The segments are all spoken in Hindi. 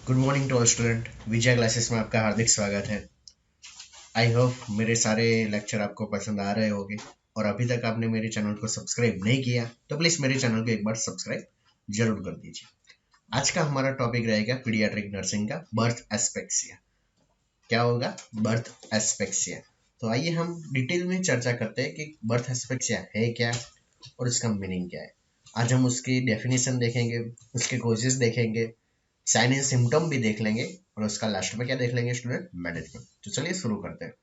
Good morning to all student. Vijay classes में आपका हार्दिक स्वागत है। आई होप मेरे सारे लेक्चर आपको पसंद आ रहे होंगे और अभी तक आपने मेरे चैनल को सब्सक्राइब नहीं किया तो प्लीज़ मेरे चैनल को एक बार सब्सक्राइब जरूर कर दीजिए। आज का हमारा टॉपिक रहेगा पीडियाट्रिक नर्सिंग का बर्थ एस्पेक्सिया। क्या होगा? Birth asphyxia. तो आइए हम डिटेल में चर्चा करते हैं कि बर्थ एस्पेक्सिया है क्या और इसका मीनिंग क्या है। आज हम उसकी डेफिनेशन देखेंगे, उसके कोजेस देखेंगे, साइन एंड सिम्टम भी देख लेंगे और उसका लास्ट में क्या देख लेंगे स्टूडेंट? मैनेजमेंट। तो चलिए शुरू करते हैं।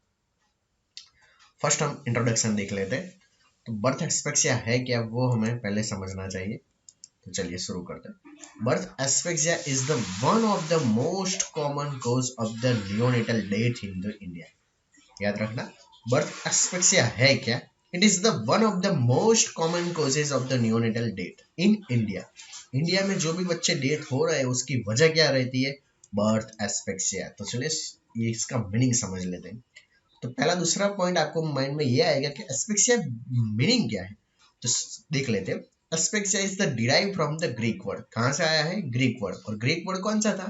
फर्स्ट हम इंट्रोडक्शन देख लेते हैं। तो बर्थ एस्पेक्सिया है क्या वो हमें पहले समझना चाहिए। तो चलिए शुरू करते हैं। Birth asphyxia is the one of the most common cause of the neonatal death in the India. याद रखना, बर्थ एस्पेक्सिया है क्या? It is the one of the most common causes of the neonatal death in India. India में जो भी बच्चे डेथ हो रहे हैं उसकी वजह क्या रहती है? Birth asphyxia. तो चलिए ये इसका मीनिंग समझ लेते हैं। तो पहला दूसरा पॉइंट आपको माइंड में ये आएगा कि एस्पेक्सिया मीनिंग क्या है। तो देख लेते हैं। Asphyxia is the derive from the Greek word. कहाँ से आया है? Greek word. और ग्रीक वर्ड कौन सा था?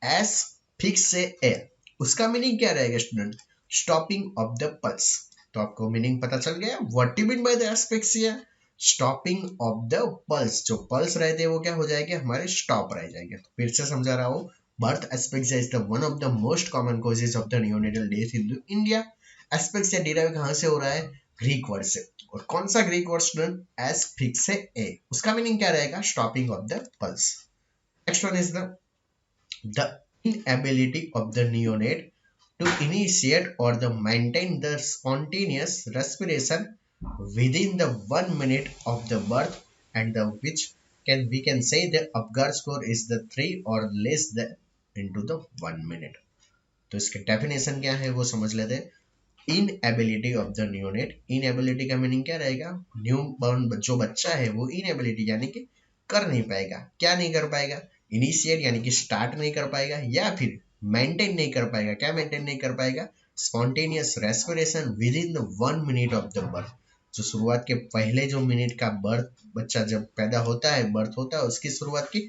एस फिक्स से ए। उसका मीनिंग क्या रहेगा student? Stopping of the pulse. तो आपको मीनिंग पता चल गया what you mean by the asphyxia? Stopping of the pulse. जो पल्स रहते हैं वो क्या हो जाएंगे? हमारे स्टॉप रह जाएंगे। तो फिर से समझा रहा हूँ, birth asphyxia is the one of the most common causes of the neonatal death in India। Asphyxia derive कहाँ से हो रहा है? ग्रीक वर्ड से। और कौन सा ग्रीक वर्ड स्टूडेंट? एस्फिक्से ए। उसका मीनिंग क्या रहेगा? Stopping of the pulse. Next one is the inability of the neonate to initiate or the maintain the spontaneous respiration within the 1 minute of the birth, and the which we can say the Apgar score is the 3 or less than into the 1 minute। तो इसके डेफिनेशन क्या है वो समझ लेते हैं। Inability of the neonate. Inability का मीनिंग क्या रहेगा? न्यू बॉर्न जो बच्चा है वो इन एबिलिटी यानी कि कर नहीं पाएगा। क्या नहीं कर पाएगा? इनिशिएट यानी कि स्टार्ट नहीं कर पाएगा, या फिर मेंटेन नहीं कर पाएगा। क्या मेंटेन नहीं कर पाएगा? Spontaneous respiration with in the 1 minute of the birth. जो शुरुआत के पहले जो मिनट का बर्थ, बच्चा जब पैदा होता है, बर्थ होता है, उसकी शुरुआत की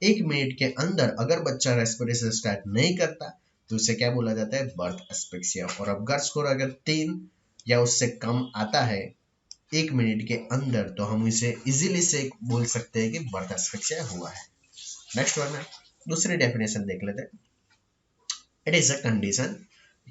1 मिनट के अंदर अगर बच्चा रेस्पिरेशन स्टार्ट नहीं करता तो उसे क्या बोला जाता है? Birth asphyxia. और अपगार स्कोर अगर 3 या उससे कम आता है 1 मिनट के अंदर तो हम इसे इजीली से बोल सकते हैं कि बर्थ एस्पेक्सिया हुआ है। नेक्स्ट वन है, दूसरी डेफिनेशन देख लेते हैं। It is a condition.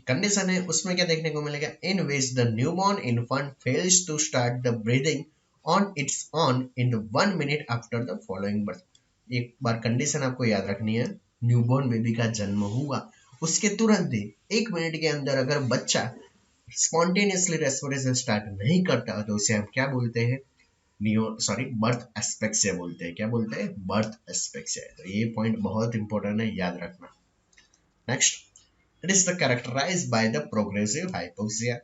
Condition है, उसमें क्या देखने को मिलेगा? In which the newborn infant fails to start the breathing on its on in 1 minute after the following birth. एक बार कंडीशन आपको याद रखनी है। न्यूबॉर्न बेबी का जन्म हुआ, उसके तुरंत ही 1 मिनट के अंदर अगर बच्चा स्पॉन्टेनियसली रेस्पिरेशन स्टार्ट नहीं करता तो उसे हम क्या बोलते हैं? बर्थ एस्पेक्सिया बोलते हैं। क्या बोलते हैं? Birth asphyxia. तो ये पॉइंट बहुत इंपॉर्टेंट है, याद रखना। Next, it is the characterized by the progressive hypoxia.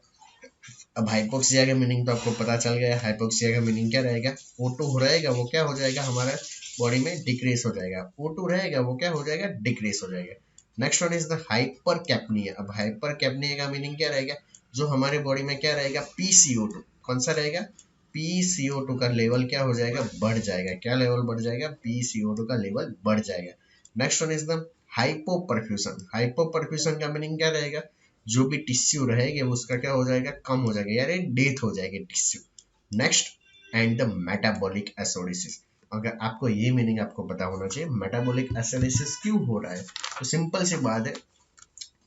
अब हाइपोक्सिया का मीनिंग तो आपको पता चल गया। हाइपोक्सिया का मीनिंग क्या रहेगा? O2 रहेगा वो क्या हो जाएगा? हमारा बॉडी में डिक्रीज हो जाएगा। O2 रहेगा वो क्या हो जाएगा? डिक्रीज हो जाएगा। Next one is the hypercapnia. अब हाइपर कैप्निया का मीनिंग क्या रहेगा? जो हमारे बॉडी में क्या रहेगा? PCO2। कौन सा रहेगा? PCO2 का लेवल क्या हो जाएगा? बढ़ जाएगा। क्या लेवल बढ़ जाएगा? PCO2 का लेवल बढ़ जाएगा। Next one is the hypoperfusion. Hypoperfusion का मीनिंग क्या रहेगा? जो भी टिश्यू रहेगा उसका क्या हो जाएगा? कम हो जाएगा, यानी डेथ हो जाएगी tissue. Next, and the metabolic acidosis. अगर आपको ये मीनिंग आपको पता होना चाहिए, मेटाबॉलिक एसिडोसिस क्यों हो रहा है। तो सिंपल सी बात है,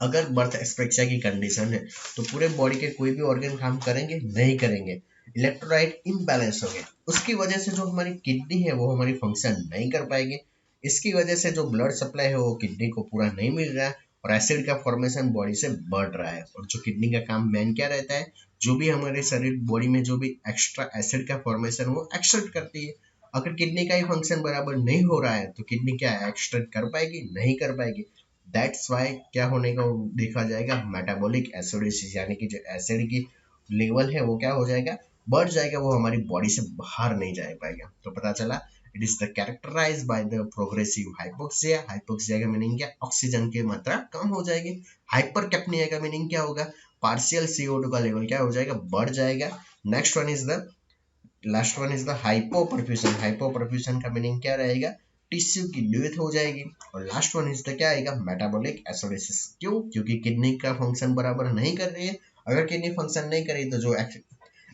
अगर बर्थ एस्पेक्सिया की कंडीशन है तो पूरे बॉडी के कोई भी ऑर्गन काम करेंगे? नहीं करेंगे। इलेक्ट्रोलाइट इम्बैलेंस हो गया, उसकी वजह से जो हमारी किडनी है वो हमारी फंक्शन नहीं कर पाएगी। इसकी वजह से जो ब्लड सप्लाई है वो किडनी को पूरा नहीं मिल रहा है और एसिड का फॉर्मेशन बॉडी से बढ़ रहा है। और जो किडनी का काम मेन क्या रहता है? जो भी हमारे शरीर बॉडी में जो भी एक्स्ट्रा एसिड का फॉर्मेशन वो एक्सट्रैक्ट करती है। अगर किडनी का ही फंक्शन बराबर नहीं हो रहा है तो किडनी क्या एक्सट्रैक्ट कर पाएगी? नहीं कर पाएगी। दैट्स वाई क्या होने का देखा जाएगा? मेटाबॉलिक एसिडोसिस, यानी कि जो एसिड की लेवल है वो क्या हो जाएगा? बढ़ जाएगा, वो हमारी बॉडी से बाहर नहीं जा पाएगा। तो पता चला, it is the characterize by the progressive hypoxia. Hypoxia का मीनिंग क्या? ऑक्सीजन की मात्रा कम हो जाएगी। हाइपर कैप्निया का मीनिंग क्या होगा? पार्शियल CO2 का लेवल क्या हो जाएगा? बढ़ जाएगा। Next one is the last one is the hypoperfusion. Hypoperfusion का मीनिंग क्या रहेगा? टिश्यू की डेथ हो जाएगी। और लास्ट वन इज द क्या आएगा, मेटाबॉलिक एसिडोसिस। क्यों? क्योंकि किडनी का फंक्शन बराबर नहीं कर रही है। अगर किडनी फंक्शन नहीं करी तो जो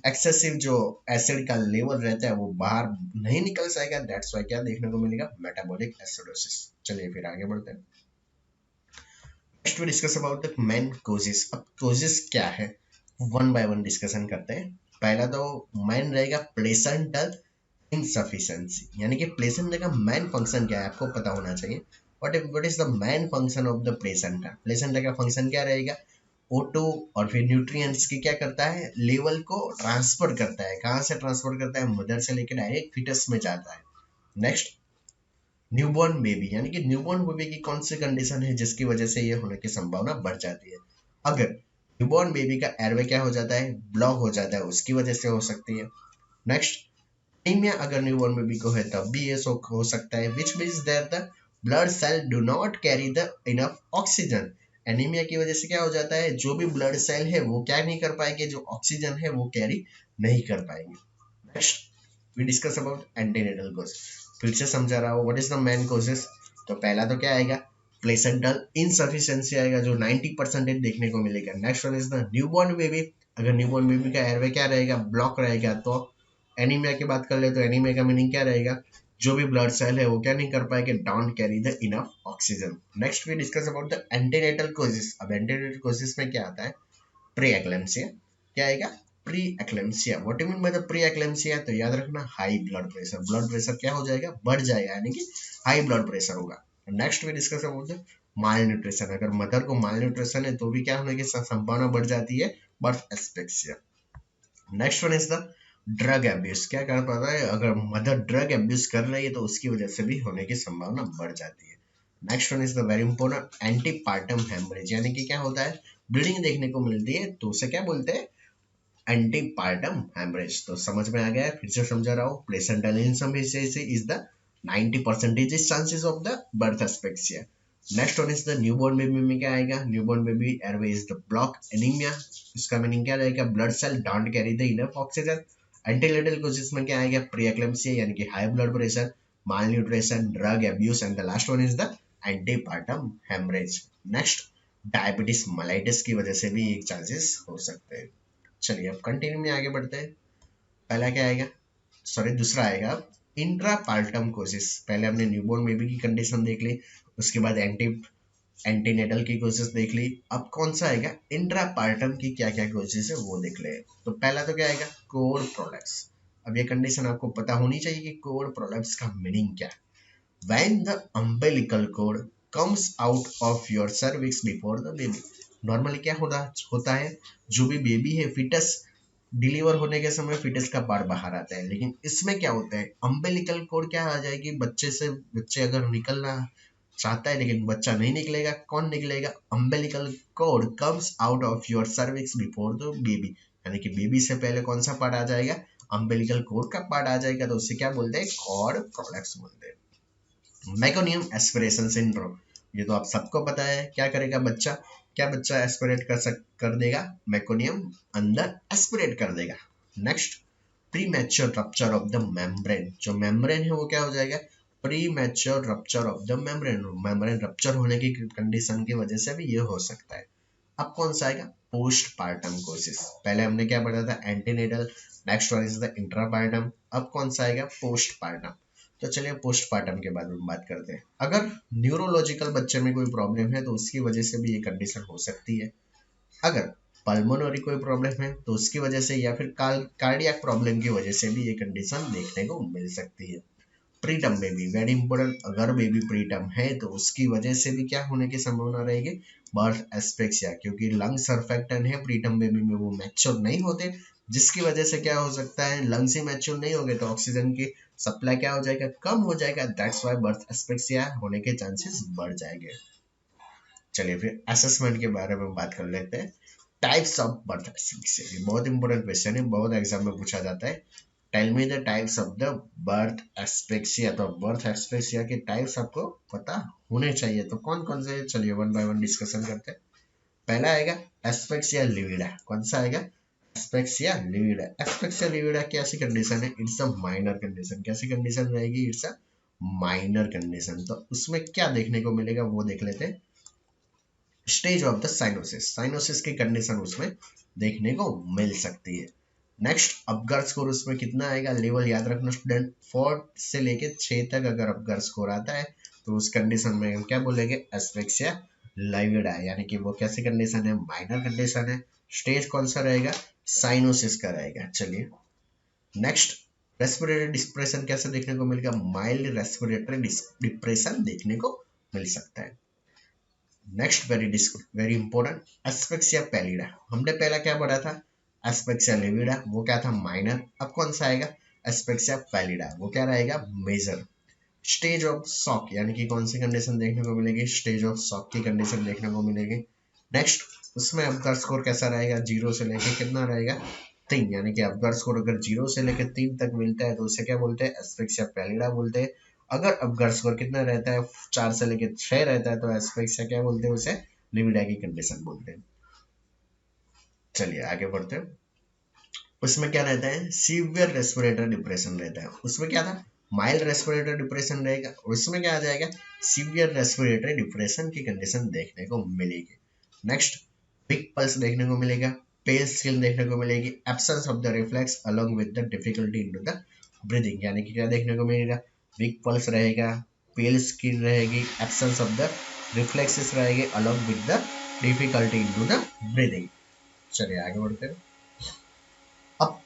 एक्सेसिव जो एसिड का लेवल रहता है वो बाहर नहीं निकल जाएगा। दैट्स वाई क्या देखने को मिलेगा, मेटाबॉलिक एसिडोसिस। चलिए फिर आगे बढ़ते हैं। Next we discuss about the main causes. अब कोजेस क्या है, वन बाय वन डिस्कशन करते हैं। पहला तो मेन रहेगा प्लेसेंटल इनसफिशिएंसी, यानी कि प्लेसेंटा का मेन फंक्शन क्या है आपको पता होना चाहिए। What is the main function of the placenta. Placenta का फंक्शन क्या रहेगा, O2 और फिर न्यूट्रिएंट्स की क्या करता है, लेवल को ट्रांसफर करता है। कहाँ से ट्रांसफर करता है, मदर से लेकर डायरेक्ट फिटस में जाता है। नेक्स्ट, न्यूबॉर्न बेबी, यानी कि न्यूबॉर्न बेबी की कौन सी कंडीशन है जिसकी वजह से ये होने की संभावना बढ़ जाती है। अगर न्यूबॉर्न बेबी का एयरवे क्या हो जाता है, ब्लॉक हो जाता है, उसकी वजह से हो सकती है। नेक्स्ट, एनीमिया अगर न्यूबॉर्न बेबी को है तब भी ये हो सकता है, which means that the blood cell do not carry the enough oxygen. Anaemia की वजह से क्या हो जाता है, जो भी ब्लड सेल है वो क्या नहीं कर पाएंगे, जो ऑक्सीजन है वो कैरी नहीं कर पाएंगे। Next we discuss about antenatal cause. फिर से समझा रहा हूँ, what is the main causes. तो पहला तो क्या आएगा, प्लेसेंटल इनसफिशिएंसी आएगा जो 90% देखने को मिलेगा। Next one is the newborn baby. अगर न्यूबॉर्न बेबी का एयरवे क्या रहेगा, ब्लॉक रहेगा। तो एनीमिया की बात कर ले तो एनीमिया का मीनिंग क्या रहेगा, जो भी ब्लड सेल है वो क्या नहीं कर पाएंगे, don't carry the enough oxygen. Next we discuss about the antenatal causes. अब एंटीनेटल कोजेस में क्या आता है, प्री एक्लेम्सिया। क्या आएगा, pre eclampsia. What you mean by the pre eclampsia, तो याद रखना high blood pressure. Blood pressure क्या हो जाएगा, बढ़ जाएगा, यानी कि हाई ब्लड प्रेशर होगा। Next we discuss about the malnutrition. अगर मदर को माल न्यूट्रिशन है तो भी क्या होने की संभावना बढ़ जाती है, birth asphyxia. Next one is the drug abuse. क्या कर पाता है, अगर मदर ड्रग एब्यूज कर रही है तो उसकी वजह से भी होने की संभावना बढ़ जाती है। Next one is the very important antepartum haemorrhage, यानी कि क्या होता है, ब्लीडिंग देखने को मिलती है तो उसे क्या बोलते हैं, एंटीपार्टम हेमरेज। तो समझ में आ गया है, फिर से समझा रहा हूँ। Placental insufficiency is the 90% chances of the birth asphyxia. Next one is the newborn baby में क्या आएगा, newborn baby airway is the block. Anaemia, इसका मीनिंग क्या रहेगा, blood cell don't carry the enough oxygen. Antenatal causes में क्या आएगा, प्री एक्लेम्सिया यानी कि high blood pressure, malnutrition, drug abuse and the last one is the antepartum haemorrhage. Next, diabetes mellitus की वजह से भी एक चांसेस हो सकते हैं। चलिए अब कंटिन्यू में आगे बढ़ते हैं। पहला क्या आएगा, सॉरी दूसरा आएगा इंट्रापार्टम कोसिस। पहले हमने न्यूबॉर्न बेबी की कंडीशन देख ली, उसके बाद एंटीनेटल की कोशिश देख ली। अब कौन सा आएगा, इंट्रापार्टम की क्या क्या कोशिश है वो देख ले। तो पहला तो क्या आएगा, कोर प्रोडक्ट्स। अब ये कंडीशन आपको पता होनी चाहिए कि कोर प्रोडक्ट्स का मीनिंग क्या है। When the umbilical cord comes out of your cervix before the baby। Normally क्या होता है, जो भी बेबी है, फिटस डिलीवर होने के समय फिटस का पार्ट बाहर आता है। लेकिन इसमें क्या होता है, अम्बिलिकल कोड क्या आ जाएगी, बच्चे अगर निकलना चाहता है लेकिन बच्चा नहीं निकलेगा, कौन निकलेगा, umbilical cord comes out of your cervix before the baby. यानी कि बेबी से पहले कौन सा पार्ट आ जाएगा, अम्बिलिकल कोड का पार्ट आ जाएगा। तो उससे क्या बोलते हैं, कॉर्ड प्रोडक्ट्स बोलते हैं। मेकोनियम एस्पिरेशन सिंड्रोम, ये तो आप सबको पता है, क्या करेगा बच्चा, क्या बच्चा एस्पिरेट कर देगा, मेकोनियम अंदर एस्पिरेट कर देगा। Next, pre mature rupture of the membrane. जो मेम्ब्रेन है वो क्या हो जाएगा, pre mature rupture of the membrane. Membrane rupture होने की कंडीशन की वजह से भी ये हो सकता है। अब कौन सा आएगा, पोस्ट पार्टम कोसिस। पहले हमने क्या पढ़ा था, antenatal. Next one is the intrapartum. अब कौन सा आएगा, पोस्ट पार्टम। तो चलिए पोस्टपार्टम के बारे में बात करते हैं। अगर न्यूरोलॉजिकल बच्चे में कोई प्रॉब्लम है तो उसकी वजह से भी ये कंडीशन हो सकती है। अगर पल्मोनरी कोई प्रॉब्लम है तो उसकी वजह से, या फिर कार्डियक प्रॉब्लम की वजह से भी ये कंडीशन देखने को मिल सकती है। Preterm baby, very important. अगर बेबी प्रीटर्म है तो उसकी वजह से भी क्या होने की संभावना रहेगी, बर्थ एस्पेक्सिया। क्योंकि लंग सर्फेक्टेंट है प्रीटर्म बेबी में, वो मैच्योर नहीं होते, जिसकी वजह से क्या हो सकता है, लंग्स ही मैच्योर नहीं होंगे तो ऑक्सीजन की सप्लाई क्या हो जाएगा, कम हो जाएगा। दैट्स वाई बर्थ एस्पेक्सिया होने के चांसेस बढ़ जाएंगे। चलिए फिर असेसमेंट के बारे में बात कर लेते हैं। टाइप्स ऑफ बर्थ एस्पेक्सिया, ये बहुत इंपॉर्टेंट क्वेश्चन है, बहुत एग्जाम में पूछा जाता है। Tell me the types of the birth asphyxia. तो बर्थ एस्पेक्सिया के टाइप्स आपको पता होने चाहिए, तो कौन कौन से, चलिए वन बाय वन डिस्कशन करते हैं। पहला आएगा एस्पेक्सिया लिविडा। कौन सा आएगा, एस्पेक्सिया लिविडा। एस्पेक्सिया लिविडा कैसी कंडीशन है, इट्स अ माइनर कंडीशन। कैसी कंडीशन रहेगी, इट्स अ माइनर कंडीशन। तो उसमें क्या देखने को मिलेगा वो देख लेते हैं। Stage of the cyanosis, cyanosis की कंडीशन उसमें देखने को मिल सकती है। नेक्स्ट अपगार स्कोर उसमें कितना आएगा, लेवल याद रखना स्टूडेंट, 4 से लेके 6 तक अगर अपगार स्कोर आता है तो उस कंडीशन में हम क्या बोलेंगे, एस्फिक्सिया लाइविडा, यानी कि वो कैसी कंडीशन है, माइनर कंडीशन है। स्टेज कौन सा रहेगा, साइनोसिस का रहेगा। चलिए नेक्स्ट, रेस्पिरेटरी डिप्रेशन कैसे देखने को मिलेगा, माइल्ड रेस्पिरेटरी डिप्रेशन देखने को मिल सकता है। नेक्स्ट वेरी इंपॉर्टेंट, एस्पेक्सिया पैलिडा, हमने पहला क्या पढ़ा था, एस्पेक्सिया लिविडा, वो क्या था माइनर, अब कौन सा आएगा, एस्पेक्सिया पैलिडा, वो क्या रहेगा मेजर। स्टेज ऑफ शॉक, यानी कि कौन सी कंडीशन देखने को मिलेगी, स्टेज ऑफ शॉक की कंडीशन देखने को मिलेगी। नेक्स्ट, उसमें अपगार स्कोर कैसा रहेगा, 0 से लेके कितना रहेगा, 3, यानी कि अपगार स्कोर अगर 0 से लेकर 3 तक मिलता है तो उसे क्या बोलते हैं, एस्पेक्सिया पैलिडा बोलते हैं। अगर अपगार स्कोर कितना रहता है, 4 से लेकर 6 रहता है तो एस्पेक्सिया क्या बोलते हैं, उसे लिविडा की कंडीशन बोलते हैं। चलिए आगे बढ़ते हैं। उसमें क्या रहता है, सीवियर रेस्पिरेटरी डिप्रेशन रहता है, उसमें क्या था, माइल्ड रेस्पिरेटरी डिप्रेशन रहेगा, उसमें क्या आ जाएगा, सीवियर रेस्पिरेटरी डिप्रेशन की कंडीशन देखने को मिलेगी। नेक्स्ट, वीक पल्स देखने को मिलेगा, पेल स्किन देखने को मिलेगी, absence of the reflex along with the difficulty into the breathing, यानी कि क्या देखने को मिलेगा, वीक पल्स रहेगा, पेल स्किन रहेगी, एब्सेंस ऑफ द रिफ्लेक्सेस रहेगी along with the difficulty into the breathing. चलिए आगे बढ़ते हैं। अब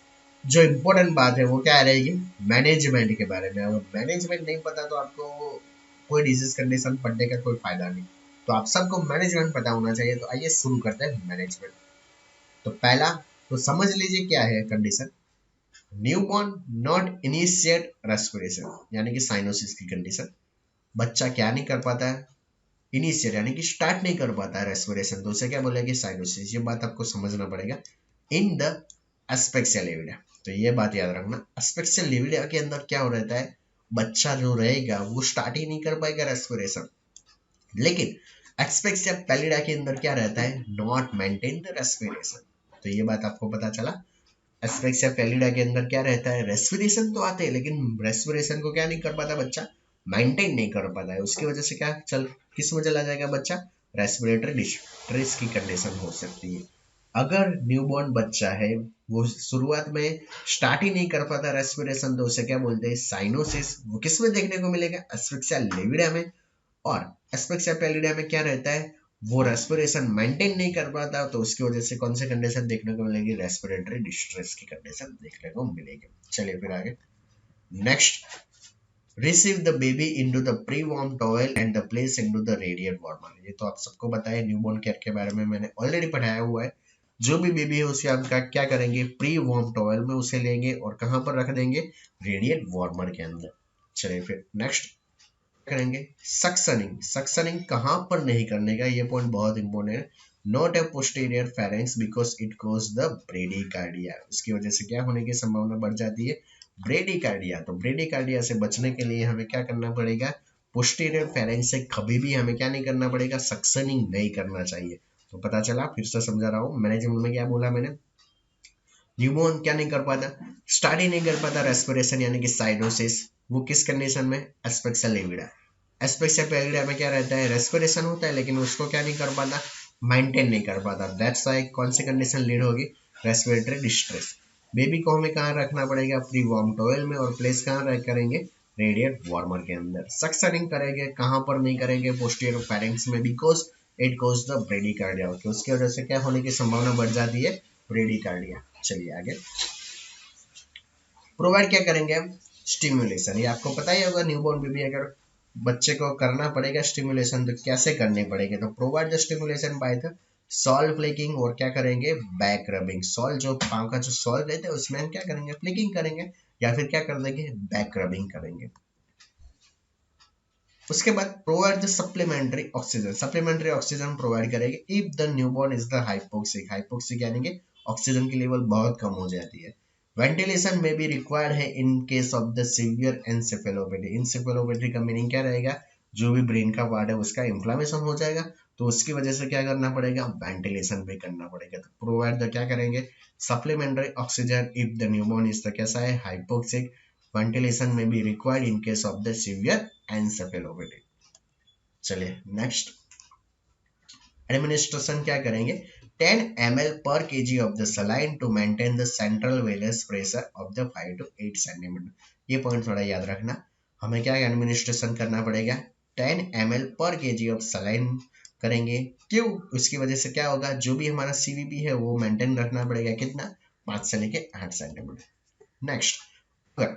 जो इम्पोर्टेंट बात है वो क्या रहेगी, मैनेजमेंट के बारे में। अगर मैनेजमेंट नहीं पता तो आपको कोई डिजीज कंडीशन पढ़ने का कोई फायदा नहीं, तो आप सबको मैनेजमेंट पता होना चाहिए। तो आइए शुरू करते हैं मैनेजमेंट। तो पहला तो समझ लीजिए क्या है condition, newborn not initiate respiration, यानी कि साइनोसिस की कंडीशन। बच्चा क्या नहीं कर पाता है, इनिशिएट यानी कि स्टार्ट नहीं कर पाता है रेस्पिरेशन, तो उसे क्या बोलेंगे, साइनोसिस। ये बात आपको समझना पड़ेगा। इन द एस्पेक्सिया लिविडा, तो ये बात याद रखना, एस्पेक्सिया लिविडा के अंदर क्या हो रहता है, बच्चा जो रहेगा वो स्टार्ट ही नहीं कर पाएगा रेस्पिरेशन। लेकिन एस्पेक्सिया पैलिडा के अंदर क्या रहता है, नॉट मेंटेन द रेस्पिरेशन। तो ये बात आपको पता चला, एस्पेक्सिया पैलिडा के अंदर क्या रहता है, रेस्पिरेशन तो आते हैं लेकिन रेस्पिरेशन को क्या नहीं कर पाता बच्चा, मेंटेन नहीं कर पाता है। उसकी वजह से क्या चल किस में चला जाएगा बच्चा, रेस्पिरेटरी डिस्ट्रेस की कंडीशन हो सकती है। अगर न्यूबॉर्न बच्चा है वो शुरुआत में स्टार्ट ही नहीं कर पाता रेस्पिरेशन, तो उसे क्या बोलते हैं, साइनोसिस। वो किस में देखने को मिलेगा, एस्पेक्सिया लिविडा में। और एस्पेक्सिया पैलिडा में क्या रहता है, वो रेस्पिरेशन मेंटेन नहीं कर पाता, तो उसकी वजह से कौन सी कंडीशन देखने को मिलेगी, रेस्पिरेटरी डिस्ट्रेस की कंडीशन देखने को मिलेगी। चलिए फिर आगे। Next, receive the baby into the pre warm towel and the place into the radiant warmer. ये तो आप सबको पता है, न्यूबॉर्न केयर के बारे में मैंने ऑलरेडी पढ़ाया हुआ है। जो भी बेबी है उसे आप क्या करेंगे, प्री वार्म टॉवेल में उसे लेंगे और कहाँ पर रख देंगे, रेडिएंट वार्मर के अंदर। चलिए फिर नेक्स्ट करेंगे, सक्सनिंग। सक्सनिंग कहाँ पर नहीं करने का, ये पॉइंट बहुत इंपॉर्टेंट है। Not a posterior pharynx because it cause the bradycardia, उसकी वजह से क्या होने की संभावना बढ़ जाती है, ब्रेडिकार्डिया। तो ब्रेडिकार्डिया से बचने के लिए हमें क्या करना पड़ेगा, पोस्टीरियर फेरेंक्स से कभी भी हमें क्या नहीं करना पड़ेगा, सक्सनिंग नहीं करना चाहिए। तो पता चला, फिर से समझा रहा हूँ, मैनेजमेंट में क्या बोला मैंने, न्यूबॉर्न क्या नहीं कर पाता, स्टार्ट ही नहीं कर पाता रेस्पिरेशन, यानी कि साइनोसिस। वो किस कंडीशन में, एस्पेक्सिया लिविडा। एस्पेक्सिया लिविडा में क्या रहता है, रेस्पिरेशन होता है लेकिन उसको क्या नहीं कर पाता, मेंटेन नहीं कर पाता। दैट्स व्हाई कौन सी कंडीशन लीड होगी, रेस्पिरेटरी डिस्ट्रेस। बेबी को हमें कहाँ रखना पड़ेगा, प्री वार्म टॉवेल में, और प्लेस कहाँ करेंगे, रेडिएंट वार्मर के अंदर। सक्सनिंग करेंगे कहाँ पर नहीं करेंगे, पोस्टीरियर फेरेंक्स में, because it cause the bradycardia, उसकी वजह से क्या होने की संभावना बढ़ जाती है, ब्रेडिकार्डिया। चलिए आगे। प्रोवाइड क्या करेंगे हम, स्टिमुलेशन। ये आपको पता ही होगा, न्यूबॉर्न बेबी अगर बच्चे को करना पड़ेगा स्टिमुलेशन तो कैसे करने पड़ेंगे, तो provide the stimulation by the sole flicking, और क्या करेंगे, बैक रबिंग। सॉल जो पाँव का जो सॉल रहता है उसमें हम क्या करेंगे, फ्लेकिंग करेंगे, या फिर क्या कर देंगे, बैक रबिंग करेंगे। उसके बाद provide the supplementary oxygen. Supplementary oxygen provide करेंगे if the newborn is the hypoxic. Hypoxic यानी कि ऑक्सीजन की लेवल बहुत कम हो जाती है। वेंटिलेशन में भी रिक्वायर्ड है in case of the severe encephalopathy. Encephalopathy का मीनिंग क्या रहेगा, जो भी ब्रेन का पार्ट है उसका इन्फ्लामेशन हो जाएगा, तो उसकी वजह से क्या करना पड़ेगा, वेंटिलेशन भी करना पड़ेगा। तो प्रोवाइड द क्या करेंगे, supplementary oxygen if the newborn is the कैसा है, हाइपोक्सिक। वेंटिलेशन में be required in case of the severe encephalopathy. चलिए नेक्स्ट एडमिनिस्ट्रेशन क्या करेंगे, 10 ml per kg of the saline to maintain the central venous pressure of the 5 to 8 centimeter। ये पॉइंट थोड़ा याद रखना, हमें क्या एडमिनिस्ट्रेशन करना पड़ेगा, 10 ml per kg of saline करेंगे। क्यों, उसकी वजह से क्या होगा, जो भी हमारा सीवीपी है वो मेंटेन रखना पड़ेगा, कितना, 5 से लेके 8 सेंटीमीटर। नेक्स्ट, अगर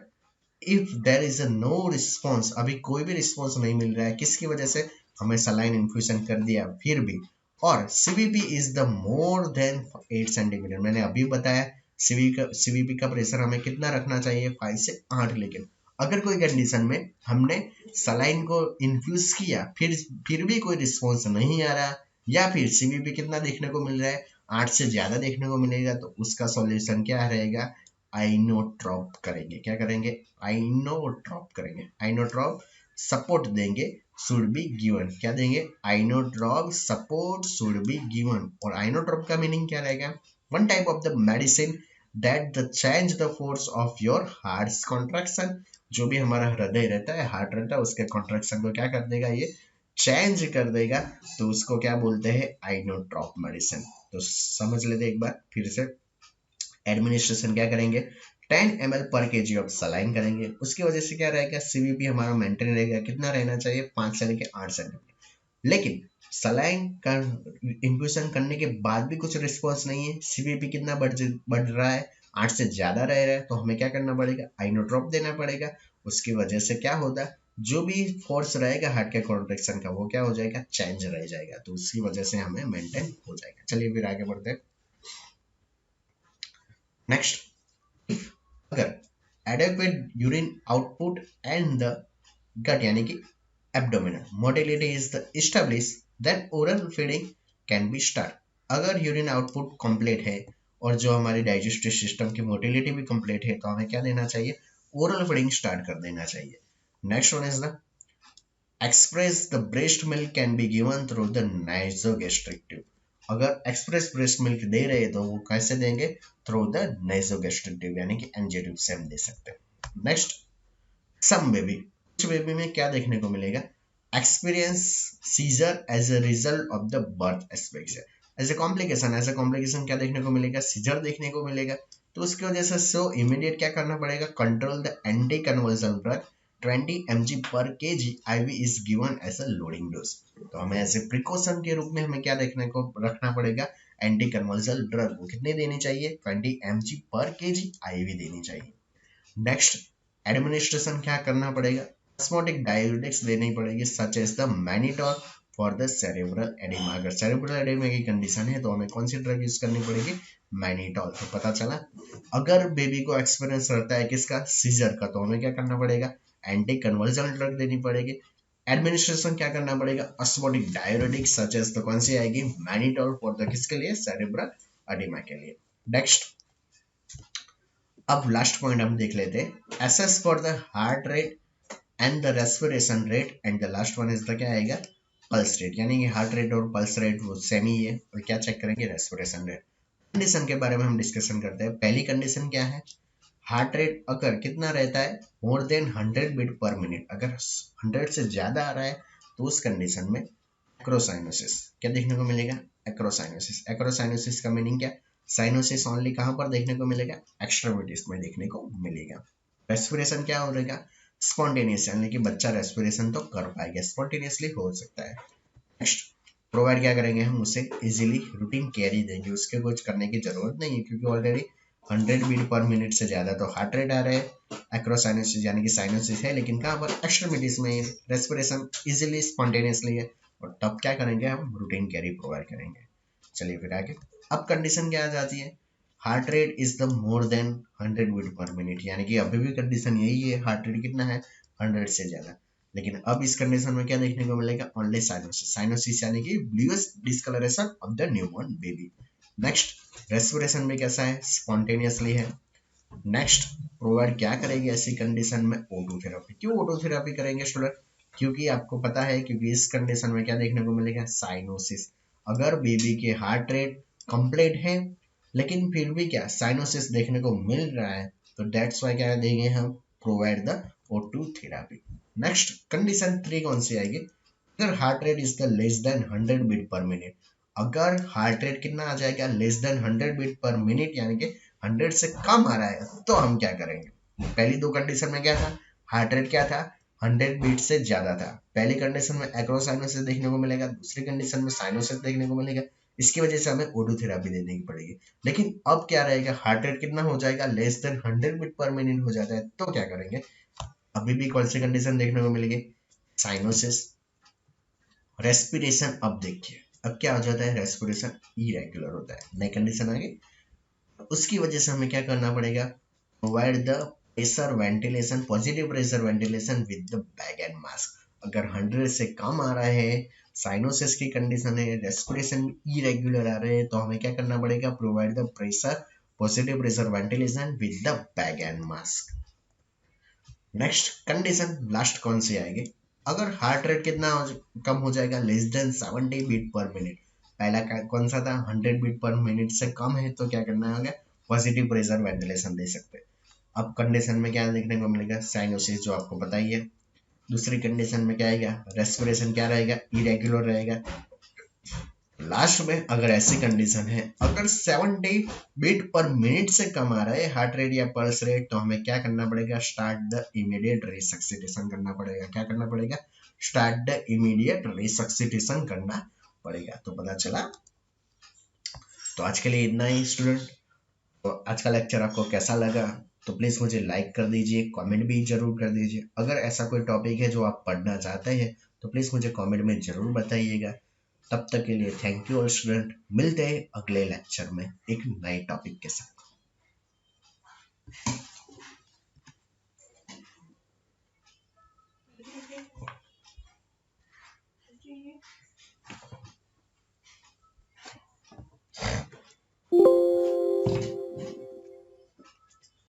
if there is a no response, अभी कोई भी रिस्पॉन्स नहीं मिल रहा है, किसकी वजह से, हमें सलाइन इन्फ्यूजन कर दिया फिर भी, और CVP is the more then 8 centimetre, मैंने अभी बताया सीवीपी का प्रेशर हमें कितना रखना चाहिए, 5 से 8। लेकिन अगर कोई कंडीशन में हमने सलाइन को इन्फ्यूज किया फिर भी कोई रिस्पॉन्स नहीं आ रहा, या फिर सीवीपी कितना देखने को मिल रहा है, 8 से ज्यादा देखने को मिलेगा, तो उसका सॉल्यूशन क्या रहेगा, आइनोट्रॉप करेंगे। क्या करेंगे, आइनोट्रॉप करेंगे। आइनोट्रॉप सपोर्ट देंगे, शुड बी गिवन। क्या देंगे, आइनोट्रॉप सपोर्ट शुड बी गिवन। और आइनोट्रॉप का मीनिंग क्या रहेगा, one type of the medicine that the change the force of your heart contraction, जो भी हमारा हृदय रहता है, हार्ट रहता है, उसके कॉन्ट्रैक्शन को क्या कर देगा, ये चेंज कर देगा, तो उसको क्या बोलते हैं, आइनोट्रॉप मेडिसिन। तो समझ लेते एक बार फिर से, एडमिनिस्ट्रेशन क्या करेंगे, 10 ml पर केजी ऑफ सलाइन करेंगे, उसकी वजह से क्या रहेगा, सीवीपी हमारा मेंटेन रहेगा, कितना रहना चाहिए, 5 से लेके 8 सेंटीमीटर। लेकिन सलाइन का इन्फ्यूजन करने के बाद भी कुछ रिस्पॉन्स नहीं है, सीवीपी कितना बढ़ रहा है, 8 से ज्यादा रह रहा है, तो हमें क्या करना पड़ेगा, आइनोट्रॉप देना पड़ेगा। उसकी वजह से क्या होता है, जो भी फोर्स रहेगा हार्ट के कॉन्ट्रैक्शन का, वो क्या हो जाएगा, चेंज रह जाएगा, तो उसकी वजह से हमें मेंटेन हो जाएगा। चलिए फिर आगे बढ़ते हैं। नेक्स्ट, अगर adequate urine output and the gut यानी कि abdominal motility is the established, then oral feeding can be start। अगर यूरिन आउटपुट कंप्लीट है और जो हमारी डाइजेस्टिव सिस्टम की मोटिलिटी भी कंप्लीट है, तो हमें क्या देना चाहिए, ओरल फीडिंग स्टार्ट कर देना चाहिए। Next one is the express the breast milk can be given through the nasogastric tube. अगर एक्सप्रेस ब्रेस्ट मिल्क दे रहे हैं तो वो कैसे देंगे, थ्रू द नाइजोगैस्ट्रिक ट्यूब यानी कि एनजी ट्यूब से हम दे सकते हैं। नेक्स्ट, सम बेबी, कुछ बेबी में क्या देखने को मिलेगा, experience seizure as a result of the birth asphyxia, as a complication क्या देखने को मिलेगा, सीजर देखने को मिलेगा। तो उसकी वजह से सो इमीडिएट क्या करना पड़ेगा, control the anti conversion drug 20 mg पर kg IV is given as a loading dose। तो हमें ऐसे प्रिकॉशन के रूप में हमें क्या देखने को रखना पड़ेगा, एंटी कन्वर्जल ड्रग, वो कितनी देनी चाहिए, 20 mg पर kg IV देनी चाहिए। नेक्स्ट, एडमिनिस्ट्रेशन क्या करना पड़ेगा, ऑस्मोटिक डाययूरेटिक्स देनी पड़ेगी, such as the mannitol for the cerebral oedema. अगर सेरेब्रल एडिमा की कंडीशन है तो हमें कौन सी ड्रग यूज करनी पड़ेगी, मैनिटोल। तो पता चला, अगर बेबी को एक्सपीरियंस रहता है किसका, सीजर का, तो हमें क्या करना पड़ेगा, एंटी कन्वर्जन ड्रग देनी पड़ेगी। एडमिनिस्ट्रेशन क्या करना पड़ेगा, ऑस्मोटिक डाययूरेटिक्स सच एज, तो कौन सी आएगी, मैनिटोल फॉर द किसके लिए, सेरेब्रल एडिमा के लिए। नेक्स्ट, अब लास्ट पॉइंट हम देख लेते हैं, assess for the heart rate and the respiration rate, and the last one is the क्या आएगा, पल्स रेट, यानी कि हार्ट रेट और पल्स रेट वो सेम ही है, और क्या चेक करेंगे, रेस्पिरेशन रेट। कंडीशन के बारे में हम डिस्कशन करते हैं। पहली कंडीशन क्या है, हार्ट रेट अगर कितना रहता है, more than 100 beat per minute, अगर 100 से ज्यादा आ रहा है तो उस कंडीशन में एक्रोसाइनोसिस क्या देखने को मिलेगा, एक्रोसाइनोसिस। एक्रोसाइनोसिस का मीनिंग क्या, साइनोसिस ओनली कहां पर देखने को मिलेगा, एक्सट्रीमिटीज में देखने को मिलेगा। रेस्पिरेशन क्या हो रहेगा, स्पॉन्टेनियस, यानी कि बच्चा रेस्पिरेशन तो कर पाएगा, स्पॉन्टेनियसली हो सकता है। नेक्स्ट, प्रोवाइड क्या करेंगे हम उसे, इजीली रूटीन कैरी देंगे, उसके कुछ करने की जरूरत नहीं है, क्योंकि ऑलरेडी 100 बीट पर मिनट से ज्यादा तो हार्ट रेट आ रहा है, एक्रोसाइनोसिस यानी कि साइनोसिस है, लेकिन कहाँ पर, एक्सट्रीमिटीज में, रेस्पिरेशन इजीली स्पॉन्टेनियसली है, और तब क्या करेंगे हम, रूटीन कैरी प्रोवाइड करेंगे। चलिए फिर आगे, अब कंडीशन क्या आ जाती है, heart rate is the more than 100 beat per minute, यानी कि अभी भी कंडीशन यही है, हार्ट रेट कितना है, 100 से ज्यादा। लेकिन अब इस कंडीशन में क्या देखने को मिलेगा, ओनली साइनोसिस। साइनोसिस यानी कि bluish discoloration of the newborn baby. Next, respiration में कैसा है, स्पॉन्टेनियसली है। नेक्स्ट, प्रोवाइड क्या करेगी ऐसी कंडीशन में, O2 थेरेपी। क्यों O2 थेरेपी करेंगे स्टूडेंट, क्योंकि आपको पता है, क्योंकि इस कंडीशन में क्या देखने को मिलेगा, साइनोसिस। अगर बेबी के हार्ट रेट कंप्लीट है लेकिन फिर भी क्या साइनोसिस देखने को मिल रहा है, तो दैट्स वाई क्या देंगे हम, provide the O2 therapy. Next condition 3 कौन सी आएगी? अगर heart rate is the less than 100 beat per minute, अगर हार्ट रेट कितना आ जाएगा less than 100 beat per minute यानी कि 100 से कम आ रहा है तो हम क्या करेंगे? पहली दो कंडीशन में क्या था? हार्ट रेट क्या था? 100 बीट से ज्यादा था। पहली कंडीशन में एक्रोसाइनोसिस देखने को मिलेगा, दूसरी कंडीशन में साइनोसिस देखने को मिलेगा। इसकी वजह से हमें O2 थेरेपी देने की पड़ेगी। लेकिन अब क्या रहेगा? हार्ट रेट कितना हो जाएगा? Less than 100 beat per minute हो जाता है तो क्या करेंगे? अभी भी कौन सी कंडीशन देखने को मिलेगी? साइनोसिस। रेस्पिरेशन अब देखिए, अब क्या हो जाता है? रेस्पिरेशन इरेगुलर होता है। नई कंडीशन आ गई। उसकी वजह से हमें क्या करना पड़ेगा? Provide the pressure ventilation, positive pressure ventilation with the bag and mask. अगर 100 से कम आ रहा है, साइनोसिस की कंडीशन है, रेस्पिरेशन इरेगुलर आ रहे हैं, तो हमें क्या करना पड़ेगा? Provide the pressure positive pressure ventilation with the bag and mask. Next condition last कौन सी आएगी? अगर हार्ट रेट कितना कम हो जाएगा? Less than 70 beat per minute. पहला कौन सा था? 100 बीट पर मिनट से कम है तो क्या करना होगा? पॉजिटिव प्रेशर वेंटिलेशन दे सकते हैं। अब कंडीशन में क्या देखने को मिलेगा? साइनोसिस, जो आपको पता ही है। दूसरी कंडीशन में क्या आएगा? रेस्पिरेशन क्या रहेगा? इरेगुलर रहेगा। लास्ट में अगर ऐसी कंडीशन है, अगर 70 बीट पर मिनट से कम आ रहा है हार्ट रेट या पल्स रेट, तो हमें क्या करना पड़ेगा? स्टार्ट द इमीडिएट रिसक्सिटेशन करना पड़ेगा। क्या करना पड़ेगा? स्टार्ट द इमीडिएट रिसक्सिटेशन करना पड़ेगा। तो पता चला। तो आज के लिए इतना ही स्टूडेंट। तो आज का लेक्चर आपको कैसा लगा? तो प्लीज़ मुझे लाइक कर दीजिए, कमेंट भी जरूर कर दीजिए। अगर ऐसा कोई टॉपिक है जो आप पढ़ना चाहते हैं तो प्लीज़ मुझे कमेंट में ज़रूर बताइएगा। तब तक के लिए थैंक यू स्टूडेंट। मिलते हैं अगले लेक्चर में एक नए टॉपिक के साथ।